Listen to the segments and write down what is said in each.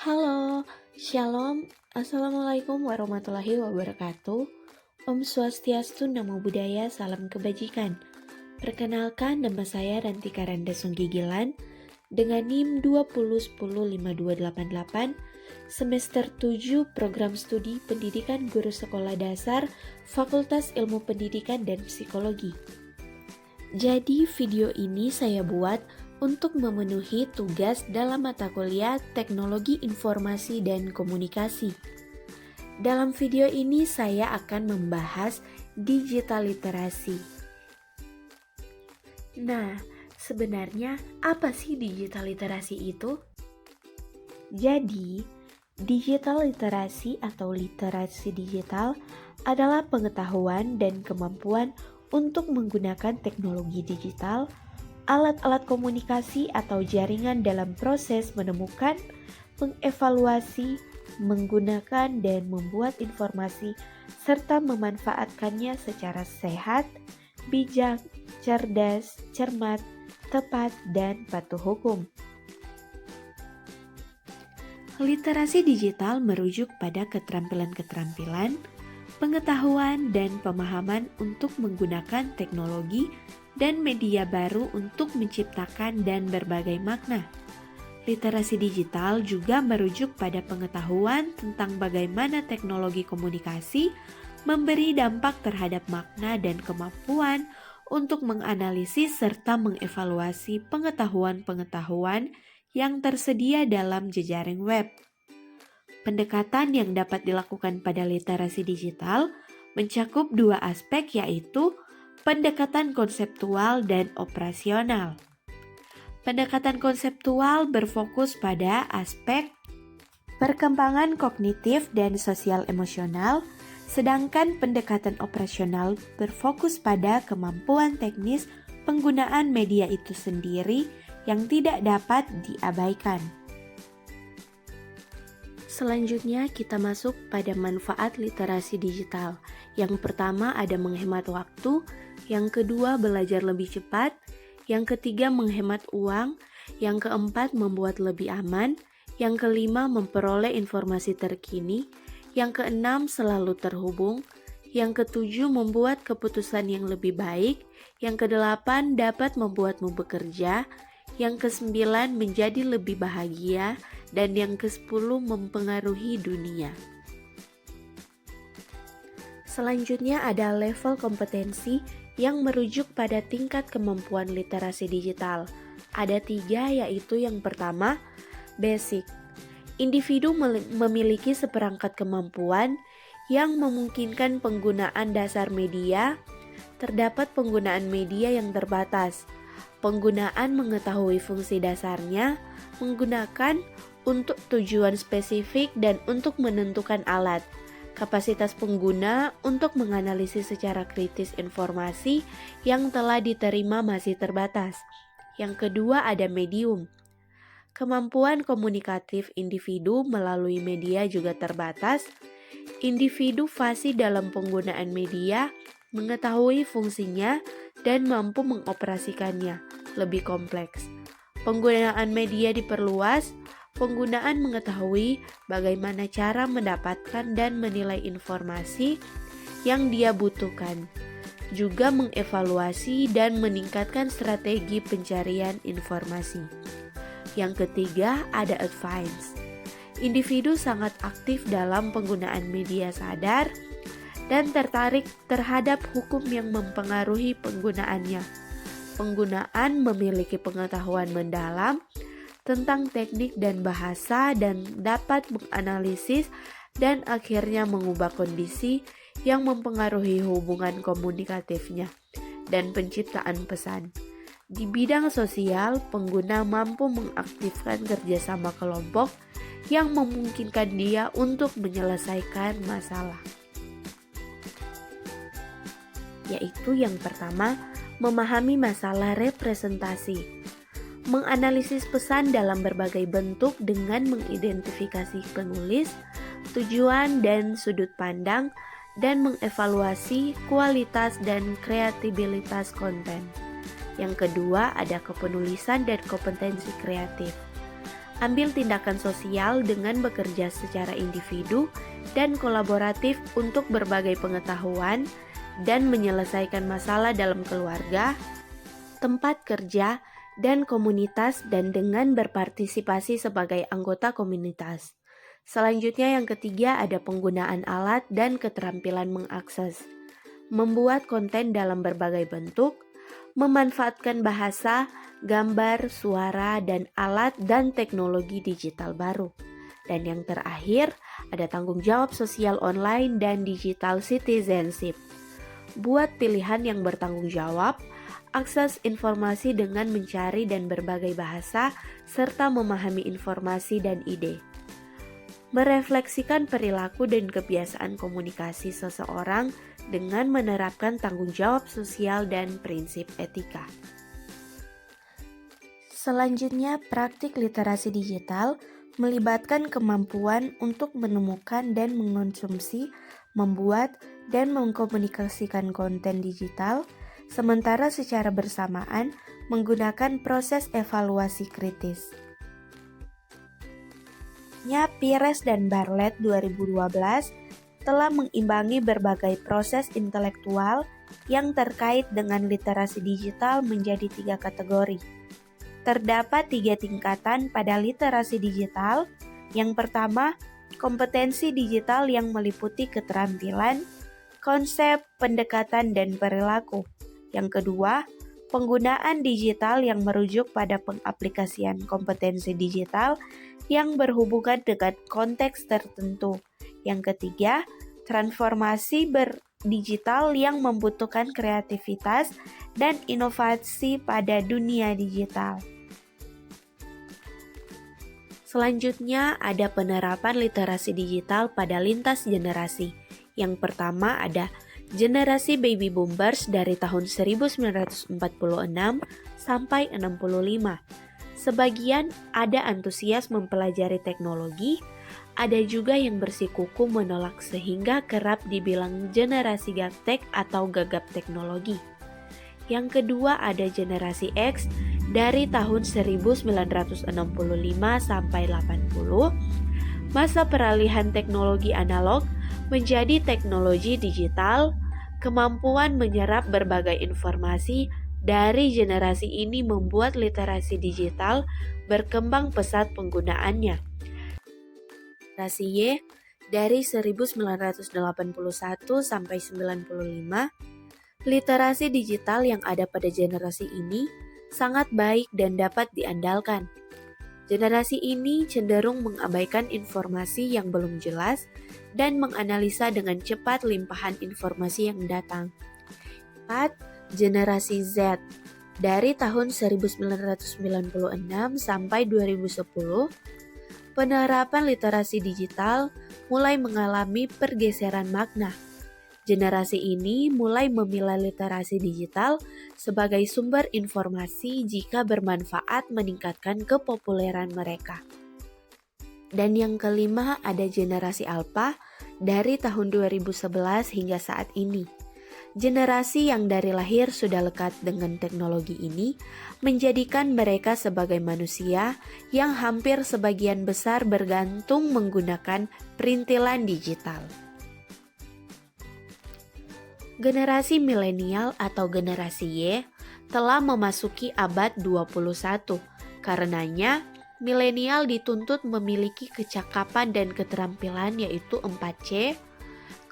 Halo, Shalom, Assalamualaikum warahmatullahi wabarakatuh. Om Swastiastu, Namo Buddhaya, Salam Kebajikan. Perkenalkan, nama saya Rantika Randa Sunggigilan dengan NIM 20105288, semester 7 Program Studi Pendidikan Guru Sekolah Dasar, Fakultas Ilmu Pendidikan dan Psikologi. Jadi video ini saya buat untuk memenuhi tugas dalam mata kuliah Teknologi Informasi dan Komunikasi. Dalam video ini saya akan membahas digital literasi. Nah, sebenarnya apa sih digital literasi itu? Jadi, digital literasi atau literasi digital adalah pengetahuan dan kemampuan untuk menggunakan teknologi digital, alat-alat komunikasi atau jaringan dalam proses menemukan, mengevaluasi, menggunakan dan membuat informasi serta memanfaatkannya secara sehat, bijak, cerdas, cermat, tepat, dan patuh hukum. Literasi digital merujuk pada keterampilan-keterampilan, pengetahuan dan pemahaman untuk menggunakan teknologi dan media baru untuk menciptakan dan berbagai makna. Literasi digital juga merujuk pada pengetahuan tentang bagaimana teknologi komunikasi memberi dampak terhadap makna dan kemampuan untuk menganalisis serta mengevaluasi pengetahuan-pengetahuan yang tersedia dalam jejaring web. Pendekatan yang dapat dilakukan pada literasi digital mencakup dua aspek, yaitu pendekatan konseptual dan operasional. Pendekatan konseptual berfokus pada aspek perkembangan kognitif dan sosial emosional, sedangkan pendekatan operasional berfokus pada kemampuan teknis penggunaan media itu sendiri yang tidak dapat diabaikan. Selanjutnya kita masuk pada manfaat literasi digital. Yang pertama ada menghemat waktu, yang kedua belajar lebih cepat, yang ketiga menghemat uang, yang keempat membuat lebih aman, yang kelima memperoleh informasi terkini, yang keenam selalu terhubung, yang ketujuh membuat keputusan yang lebih baik, yang kedelapan dapat membuatmu bekerja, yang kesembilan menjadi lebih bahagia, dan yang ke-10 mempengaruhi dunia. Selanjutnya ada level kompetensi yang merujuk pada tingkat kemampuan literasi digital. Ada 3, yaitu yang pertama, basic. Individu memiliki seperangkat kemampuan yang memungkinkan penggunaan dasar media. Terdapat penggunaan media yang terbatas. Penggunaan mengetahui fungsi dasarnya, menggunakan untuk tujuan spesifik dan untuk menentukan alat. Kapasitas pengguna untuk menganalisis secara kritis informasi yang telah diterima masih terbatas. Yang kedua ada medium. Kemampuan komunikatif individu melalui media juga terbatas. Individu fasih dalam penggunaan media, mengetahui fungsinya, dan mampu mengoperasikannya, lebih kompleks. Penggunaan media diperluas, penggunaan mengetahui bagaimana cara mendapatkan dan menilai informasi yang dia butuhkan, juga mengevaluasi dan meningkatkan strategi pencarian informasi. Yang ketiga ada advance. Individu sangat aktif dalam penggunaan media, sadar dan tertarik terhadap hukum yang mempengaruhi penggunaannya. Penggunaan memiliki pengetahuan mendalam tentang teknik dan bahasa dan dapat menganalisis dan akhirnya mengubah kondisi yang mempengaruhi hubungan komunikatifnya dan penciptaan pesan. Di bidang sosial, pengguna mampu mengaktifkan kerjasama kelompok yang memungkinkan dia untuk menyelesaikan masalah. Yaitu yang pertama, memahami masalah representasi. Menganalisis pesan dalam berbagai bentuk dengan mengidentifikasi penulis, tujuan dan sudut pandang, dan mengevaluasi kualitas dan kreatibilitas konten. Yang kedua ada kepenulisan dan kompetensi kreatif. Ambil tindakan sosial dengan bekerja secara individu dan kolaboratif untuk berbagai pengetahuan dan menyelesaikan masalah dalam keluarga, tempat kerja, dan komunitas, dan dengan berpartisipasi sebagai anggota komunitas. Selanjutnya yang ketiga ada penggunaan alat dan keterampilan mengakses. Membuat konten dalam berbagai bentuk, memanfaatkan bahasa, gambar, suara, dan alat dan teknologi digital baru. Dan yang terakhir, ada tanggung jawab sosial online dan digital citizenship. Buat pilihan yang bertanggung jawab, akses informasi dengan mencari dan berbagai bahasa, serta memahami informasi dan ide. Merefleksikan perilaku dan kebiasaan komunikasi seseorang dengan menerapkan tanggung jawab sosial dan prinsip etika. Selanjutnya, praktik literasi digital melibatkan kemampuan untuk menemukan dan mengonsumsi, membuat, dan mengkomunikasikan konten digital, sementara secara bersamaan menggunakan proses evaluasi kritis. Pires dan Bartlett 2012 telah mengimbangi berbagai proses intelektual yang terkait dengan literasi digital menjadi 3 kategori. Terdapat 3 tingkatan pada literasi digital. Yang pertama, kompetensi digital yang meliputi keterampilan, konsep, pendekatan, dan perilaku. Yang kedua, penggunaan digital yang merujuk pada pengaplikasian kompetensi digital yang berhubungan dengan konteks tertentu. Yang ketiga, transformasi berdigital yang membutuhkan kreativitas dan inovasi pada dunia digital. Selanjutnya ada penerapan literasi digital pada lintas generasi. Yang pertama ada generasi baby boomers dari tahun 1946 sampai 65. Sebagian ada antusias mempelajari teknologi, ada juga yang bersikuku menolak sehingga kerap dibilang generasi gaptek atau gagap teknologi. Yang kedua ada generasi X dari tahun 1965 sampai 80, masa peralihan teknologi analog menjadi teknologi digital, kemampuan menyerap berbagai informasi dari generasi ini membuat literasi digital berkembang pesat penggunaannya. Generasi Y dari 1981 sampai 95, literasi digital yang ada pada generasi ini sangat baik dan dapat diandalkan. Generasi ini cenderung mengabaikan informasi yang belum jelas dan menganalisa dengan cepat limpahan informasi yang datang. 4. Generasi Z dari tahun 1996 sampai 2010, penerapan literasi digital mulai mengalami pergeseran makna. Generasi ini mulai memilah literasi digital sebagai sumber informasi jika bermanfaat meningkatkan kepopuleran mereka. Dan yang kelima ada generasi Alpha dari tahun 2011 hingga saat ini. Generasi yang dari lahir sudah lekat dengan teknologi ini menjadikan mereka sebagai manusia yang hampir sebagian besar bergantung menggunakan perintilan digital. Generasi milenial atau generasi Y telah memasuki abad 21. Karenanya, milenial dituntut memiliki kecakapan dan keterampilan yaitu 4C,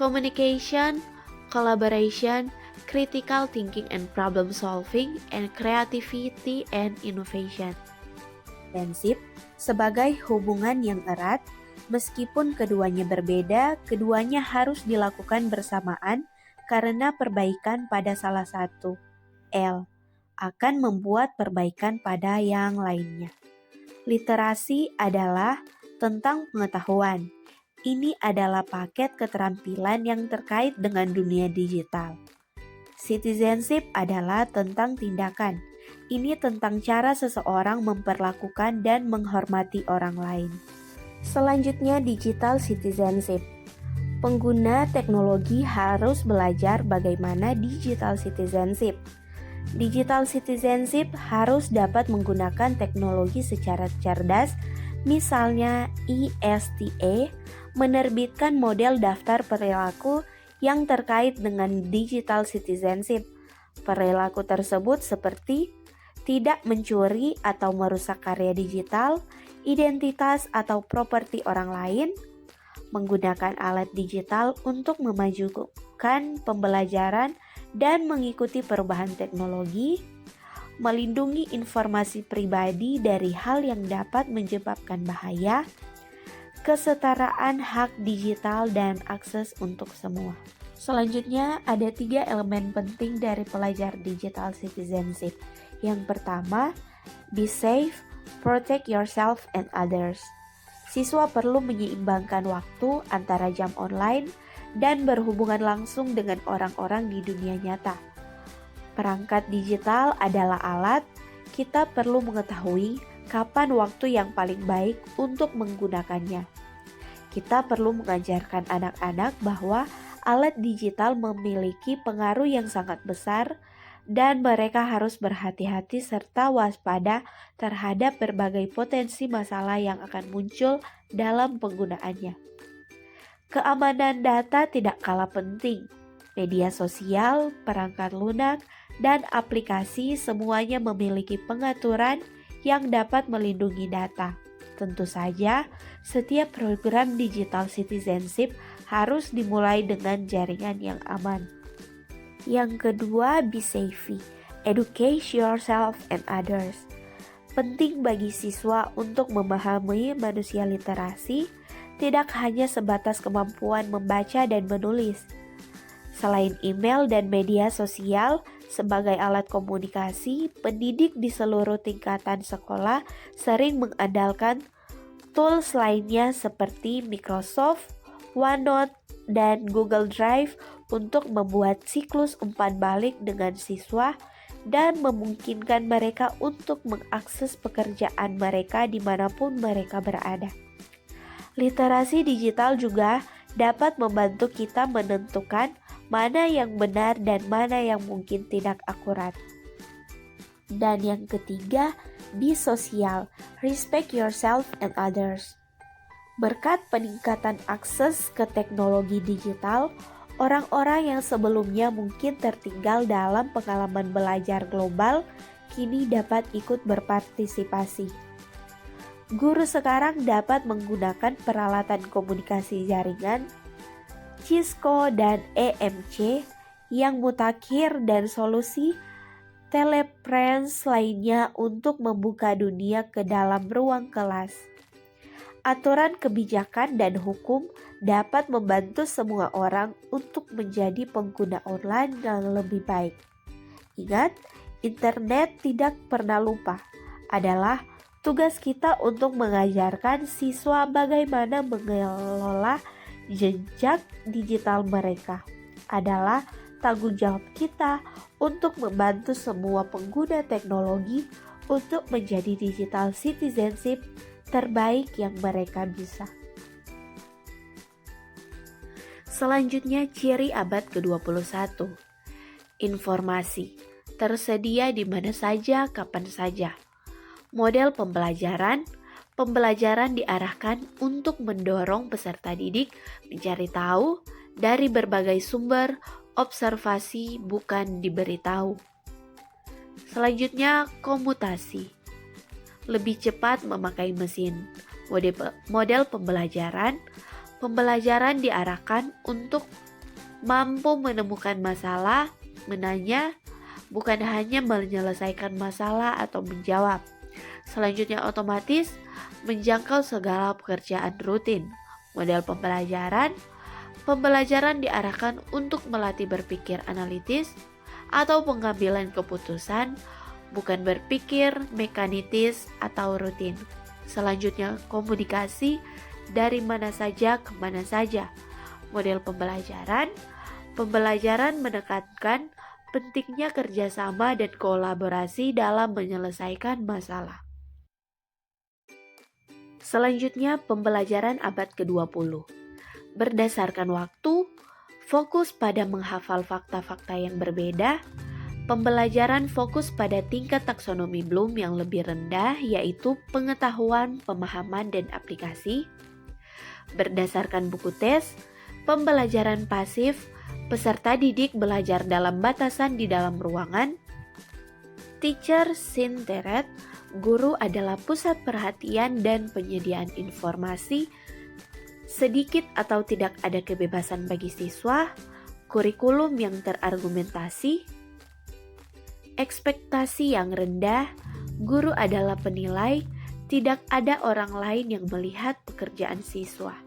communication, collaboration, critical thinking and problem solving, and creativity and innovation. Prinsip sebagai hubungan yang erat, meskipun keduanya berbeda, keduanya harus dilakukan bersamaan karena perbaikan pada salah satu L akan membuat perbaikan pada yang lainnya. Literasi adalah tentang pengetahuan. Ini adalah paket keterampilan yang terkait dengan dunia digital. Citizenship adalah tentang tindakan. Ini tentang cara seseorang memperlakukan dan menghormati orang lain. Selanjutnya, digital citizenship. Pengguna teknologi harus belajar bagaimana digital citizenship. Digital citizenship harus dapat menggunakan teknologi secara cerdas Misalnya ISTA menerbitkan model daftar perilaku yang terkait dengan digital citizenship. Perilaku tersebut seperti tidak mencuri atau merusak karya digital, identitas atau properti orang lain, menggunakan alat digital untuk memajukan pembelajaran dan mengikuti perubahan teknologi, melindungi informasi pribadi dari hal yang dapat menyebabkan bahaya, kesetaraan hak digital dan akses untuk semua. Selanjutnya ada 3 elemen penting dari pelajar digital citizenship. Yang pertama, be safe, protect yourself and others. Siswa perlu menyeimbangkan waktu antara jam online dan berhubungan langsung dengan orang-orang di dunia nyata. Perangkat digital adalah alat, kita perlu mengetahui kapan waktu yang paling baik untuk menggunakannya. Kita perlu mengajarkan anak-anak bahwa alat digital memiliki pengaruh yang sangat besar dan mereka harus berhati-hati serta waspada terhadap berbagai potensi masalah yang akan muncul dalam penggunaannya. Keamanan data tidak kalah penting. Media sosial, perangkat lunak, dan aplikasi semuanya memiliki pengaturan yang dapat melindungi data. Tentu saja, setiap program digital citizenship harus dimulai dengan jaringan yang aman. Yang kedua, be safe. Educate yourself and others. Penting bagi siswa untuk memahami manusia literasi, tidak hanya sebatas kemampuan membaca dan menulis. Selain email dan media sosial sebagai alat komunikasi, pendidik di seluruh tingkatan sekolah sering mengandalkan tools lainnya seperti Microsoft, OneNote, dan Google Drive untuk membuat siklus umpan balik dengan siswa dan memungkinkan mereka untuk mengakses pekerjaan mereka dimanapun mereka berada. Literasi digital juga dapat membantu kita menentukan mana yang benar dan mana yang mungkin tidak akurat. Dan yang ketiga, be social, respect yourself and others. Berkat peningkatan akses ke teknologi digital, orang-orang yang sebelumnya mungkin tertinggal dalam pengalaman belajar global kini dapat ikut berpartisipasi. Guru sekarang dapat menggunakan peralatan komunikasi jaringan, Cisco dan EMC yang mutakhir dan solusi telepresence lainnya untuk membuka dunia ke dalam ruang kelas. Aturan kebijakan dan hukum dapat membantu semua orang untuk menjadi pengguna online yang lebih baik. Ingat, internet tidak pernah lupa. Adalah tugas kita untuk mengajarkan siswa bagaimana mengelola jejak digital mereka. Adalah tanggung jawab kita untuk membantu semua pengguna teknologi untuk menjadi digital citizenship terbaik yang mereka bisa. Selanjutnya, ciri abad ke-21. Informasi tersedia di mana saja, kapan saja. Model pembelajaran diarahkan untuk mendorong peserta didik mencari tahu dari berbagai sumber, observasi bukan diberitahu. Selanjutnya, komutasi. Lebih cepat memakai mesin. Model pembelajaran diarahkan untuk mampu menemukan masalah, menanya, bukan hanya menyelesaikan masalah atau menjawab. Selanjutnya, otomatis menjangkau segala pekerjaan rutin. Model pembelajaran diarahkan untuk melatih berpikir analitis atau pengambilan keputusan, bukan berpikir mekanitis atau rutin. Selanjutnya, komunikasi dari mana saja ke mana saja. Model pembelajaran menekankan pentingnya kerjasama dan kolaborasi dalam menyelesaikan masalah. Selanjutnya, pembelajaran abad ke-20. Berdasarkan waktu, fokus pada menghafal fakta-fakta yang berbeda, Pembelajaran fokus pada tingkat taksonomi Bloom yang lebih rendah, yaitu pengetahuan, pemahaman, dan aplikasi. Berdasarkan buku tes, pembelajaran pasif, peserta didik belajar dalam batasan di dalam ruangan. Teacher-centered, guru adalah pusat perhatian dan penyediaan informasi. Sedikit atau tidak ada kebebasan bagi siswa. Kurikulum yang terargumentasi. Ekspektasi yang rendah, guru adalah penilai, tidak ada orang lain yang melihat pekerjaan siswa.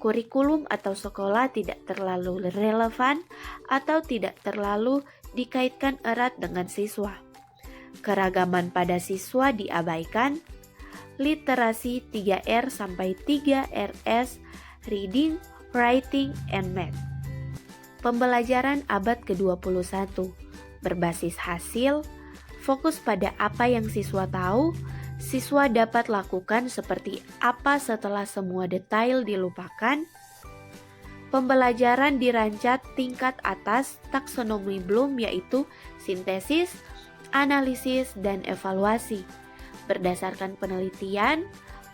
Kurikulum atau sekolah tidak terlalu relevan atau tidak terlalu dikaitkan erat dengan siswa. Keragaman pada siswa diabaikan. Literasi 3R sampai 3RS, Reading, Writing, and Math. Pembelajaran abad ke-21 berbasis hasil, fokus pada apa yang siswa tahu, siswa dapat lakukan seperti apa setelah semua detail dilupakan. Pembelajaran dirancang tingkat atas taksonomi Bloom, yaitu sintesis, analisis, dan evaluasi. Berdasarkan penelitian,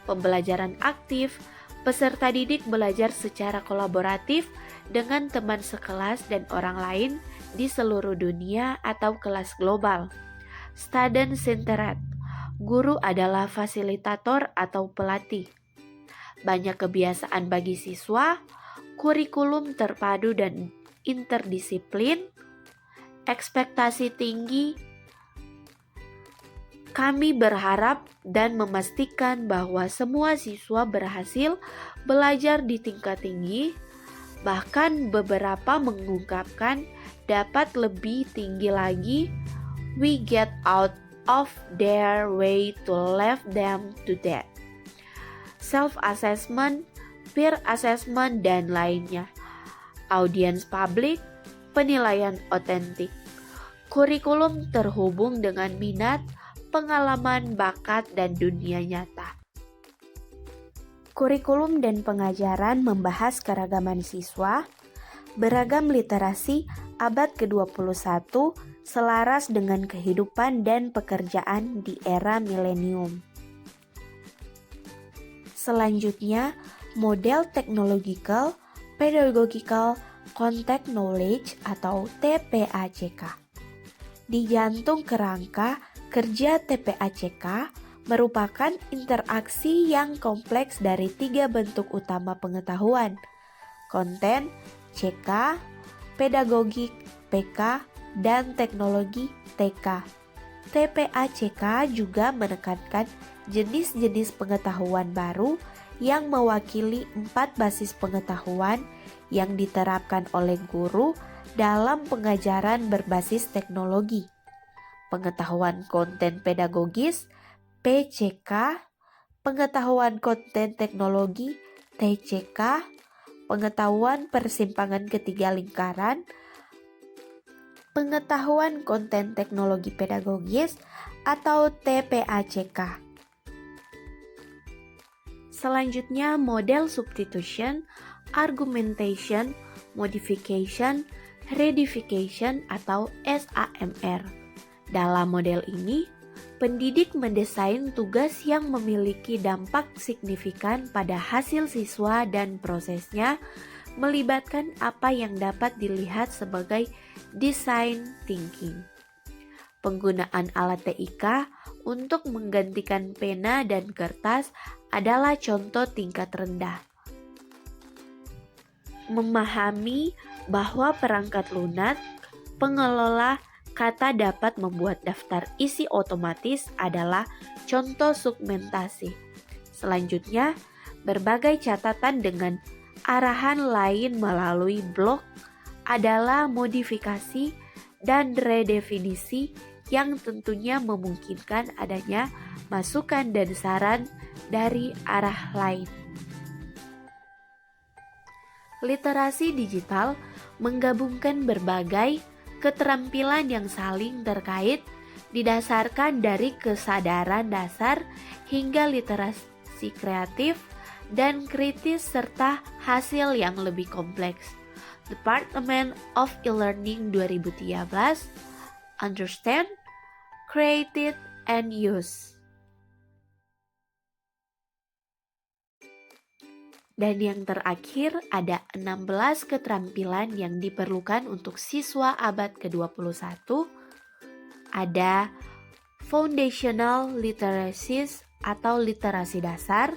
pembelajaran aktif, peserta didik belajar secara kolaboratif dengan teman sekelas dan orang lain di seluruh dunia atau kelas global. Student-centered, guru adalah fasilitator atau pelatih. Banyak kebiasaan bagi siswa, kurikulum terpadu dan interdisiplin, ekspektasi tinggi. Kami berharap dan memastikan bahwa semua siswa berhasil belajar di tingkat tinggi, bahkan beberapa mengungkapkan dapat lebih tinggi lagi. We get out of their way to leave them to that. Self-assessment, peer assessment, dan lainnya. Audience public, penilaian otentik. Kurikulum terhubung dengan minat, pengalaman, bakat, dan dunia nyata. Kurikulum dan pengajaran membahas keragaman siswa, beragam literasi abad ke-21 selaras dengan kehidupan dan pekerjaan di era milenium. Selanjutnya, model Technological, Pedagogical, Context Knowledge atau TPACK. Di jantung kerangka kerja TPACK merupakan interaksi yang kompleks dari 3 bentuk utama pengetahuan: konten, CK, pedagogik, PK, dan teknologi, TK. TPACK juga menekankan jenis-jenis pengetahuan baru yang mewakili 4 basis pengetahuan yang diterapkan oleh guru dalam pengajaran berbasis teknologi. Pengetahuan konten pedagogis, PCK, pengetahuan konten teknologi, TCK, pengetahuan persimpangan ketiga lingkaran, pengetahuan konten teknologi pedagogis atau TPACK. Selanjutnya, model substitution, argumentation, modification, redification atau SAMR. Dalam model ini, pendidik mendesain tugas yang memiliki dampak signifikan pada hasil siswa dan prosesnya melibatkan apa yang dapat dilihat sebagai design thinking. Penggunaan alat TIK untuk menggantikan pena dan kertas adalah contoh tingkat rendah. Memahami bahwa perangkat lunak, pengelola kata dapat membuat daftar isi otomatis adalah contoh segmentasi. Selanjutnya, berbagai catatan dengan arahan lain melalui blok adalah modifikasi dan redefinisi yang tentunya memungkinkan adanya masukan dan saran dari arah lain. Literasi digital menggabungkan berbagai keterampilan yang saling terkait didasarkan dari kesadaran dasar hingga literasi kreatif dan kritis serta hasil yang lebih kompleks. Department of E-Learning 2013, understand, create, and use. Dan yang terakhir ada 16 keterampilan yang diperlukan untuk siswa abad ke-21. Ada foundational literacies atau literasi dasar.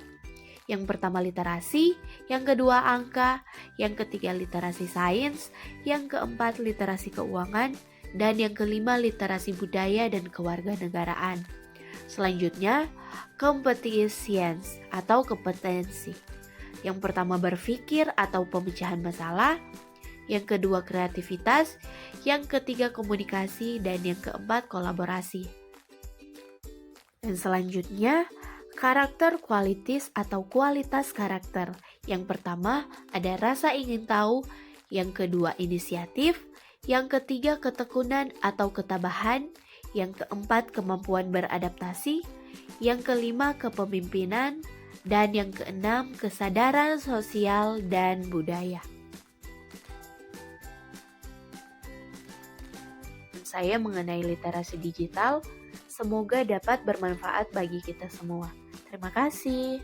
Yang pertama literasi, yang kedua angka, yang ketiga literasi sains, yang keempat literasi keuangan, dan yang kelima literasi budaya dan kewarganegaraan. Selanjutnya, competence atau kompetensi. Yang pertama berpikir atau pemecahan masalah, yang kedua kreativitas, yang ketiga komunikasi, dan yang keempat kolaborasi. Dan selanjutnya, karakter qualities atau kualitas karakter. Yang pertama ada rasa ingin tahu, yang kedua inisiatif, yang ketiga ketekunan atau ketabahan, yang keempat kemampuan beradaptasi, yang kelima kepemimpinan, dan yang keenam kesadaran sosial dan budaya. Saya mengenai literasi digital, semoga dapat bermanfaat bagi kita semua. Terima kasih.